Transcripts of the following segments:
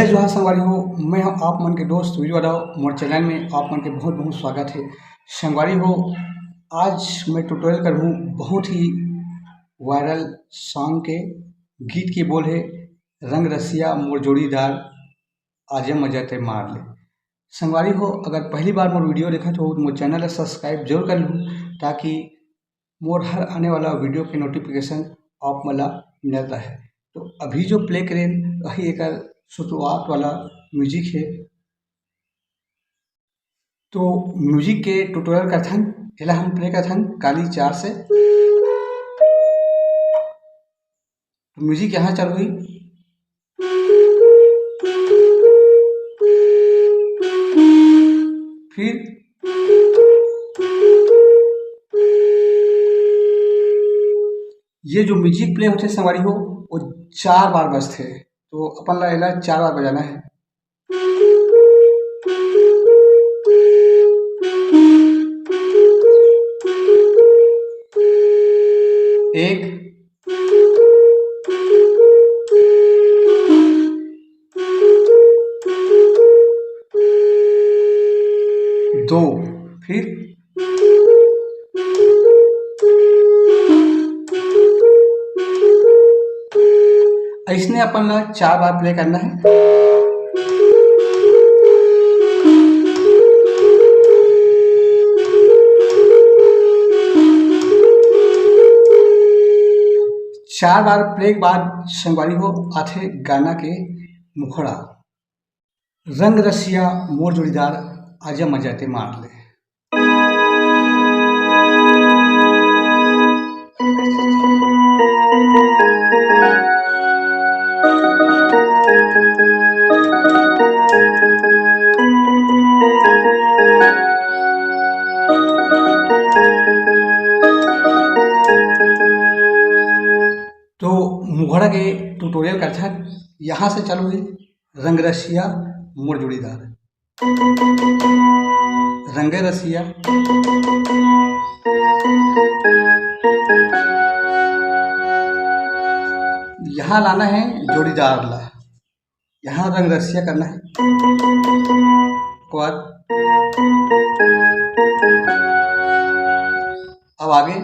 जय जोहार संगवारी हो। मैं हूं आप मन के दोस्त वीडियो वाला मोर चैनल में आप मन के बहुत बहुत स्वागत है। संगवारी हो, आज मैं ट्यूटोरियल कर हूँ बहुत ही वायरल सॉन्ग के गीत के बोल है रंग रसिया मोर जोड़ीदार आजा मजा ते मार ले। संगवारी हो, अगर पहली बार मोर वीडियो देखत हो तो मोर चैनल सब्सक्राइब जरूर कर लूँ ताकि मोर हर आने वाला वीडियो के नोटिफिकेशन आप मला मिलता है। तो अभी जो प्ले करें वही एक शुरुआत वाला म्यूजिक है। तो म्यूजिक के ट्यूटोरियल करथन एला हम प्ले करथन काली 4 से। तो म्यूजिक यहाँ चालू हुई, फिर ये जो म्यूजिक प्ले होते संगवारी हो वो 4 बार बजते, तो अपन ला एला 4 बार बजाना है। एक, दो, फिर ऐसने अपन ला 4 बार प्ले करना है। चार बार प्ले के बाद संगवारी हो आथे गाना के मुखड़ा, रंग रसिया मोर जोड़ीदार आजा मजा ते मार ले। तो मुखड़ा के ट्यूटोरियल करथन यहाँ से चालू हुई, रंग रसिया मोर जोड़ीदार, रंगे रसिया, यहाँ लाना है जोड़ीदार ला, यहाँ रंग रसिया करना है। उसके बाद अब आगे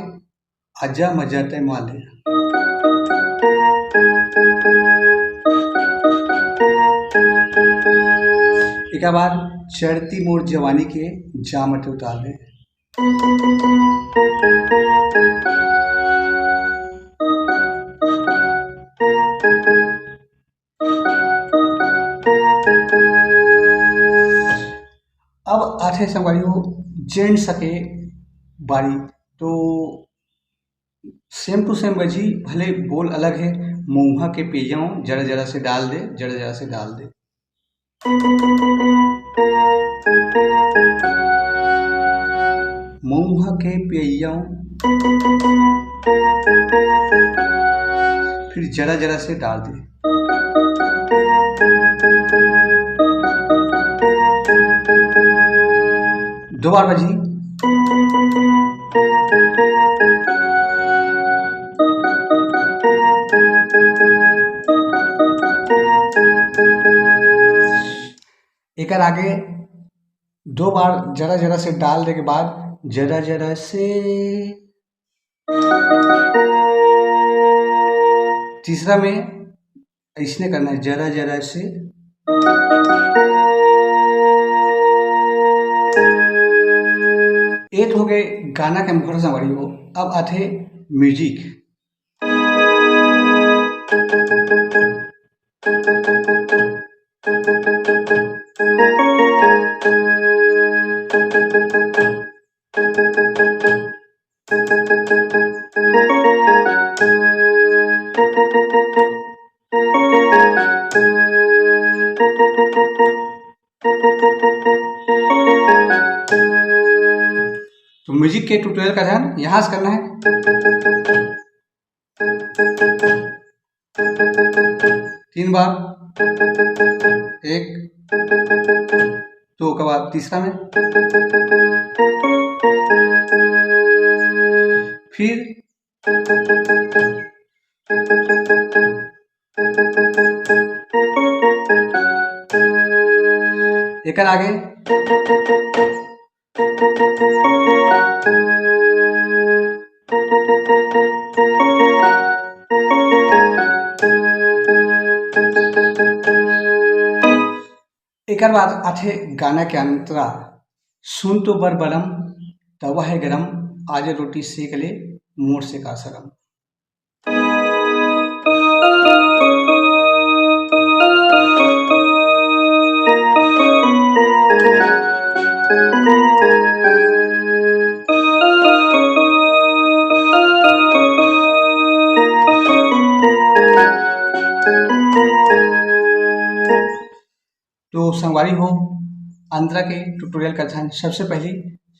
आजा मजा ते मार ले। एक बार चढ़ती मोर जवानी के जामत उतार ले। अब आथे संगवारी हो जेंट्स सके बारी, तो सेम टू सेम बजी, भले बोल अलग है। मऊहा के पेजाओ जरा जरा से डाल दे, जरा जरा से डाल दे। मऊहा के पेजाओ, फिर जरा जरा से डाल दे। दो बार बजी, एक आगे 2 बार जरा जरा से डाल दे के बाद जरा जरा से, तीसरा में ऐसने करना है जरा जरा से, एक हो गए गाना के मुखड़ा संगवारी हो। अब आथे म्यूजिक, तो म्यूजिक के ट्यूटोरियल का ध्यान यहाँ से करना है। तीन बार, एक, दो के बाद तीसरा में, फिर एकर आगे एकर बाद आथे गाना के अंतरा। सुन तो बर बलम तवा है गरम, आज रोटी सेक ले मोर से का शरम। तो संगवारी हो, अंतरा के ट्यूटोरियल का ध्यान सबसे पहले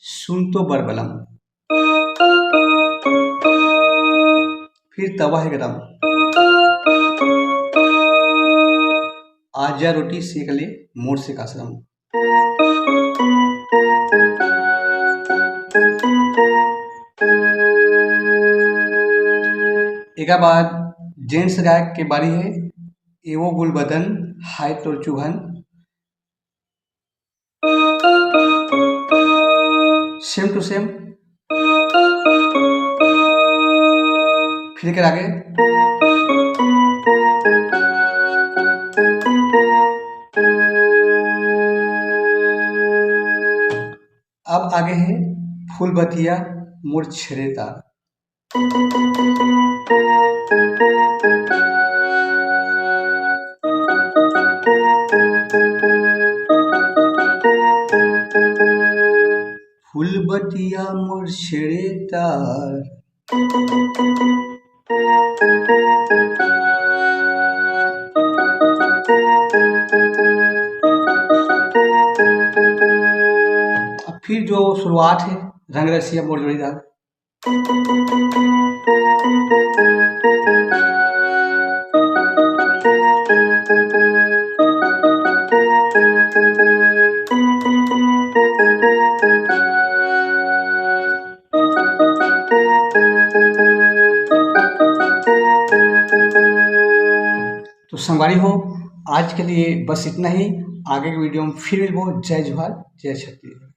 सुन तो बर बलम, फिर तवा है गरम, आजा रोटी सेक ले मोर से का शरम। एक बाद जेंट्स गायक के बारी है। एवो गुल बदन हाय तोर चुभन, सेम टू सेम, फिर के आगे अब आगे है फूल बतिया मोर छेड़े तार। फूल बतिया मोर छेड़े तार, अब फिर जो शुरुआत है रंग रसिया मोर जोड़ीदार। तो संगवारी हो, आज के लिए बस इतना ही। आगे के वीडियो में फिर मिलबो। जय जोहार, जय छत्तीसगढ़।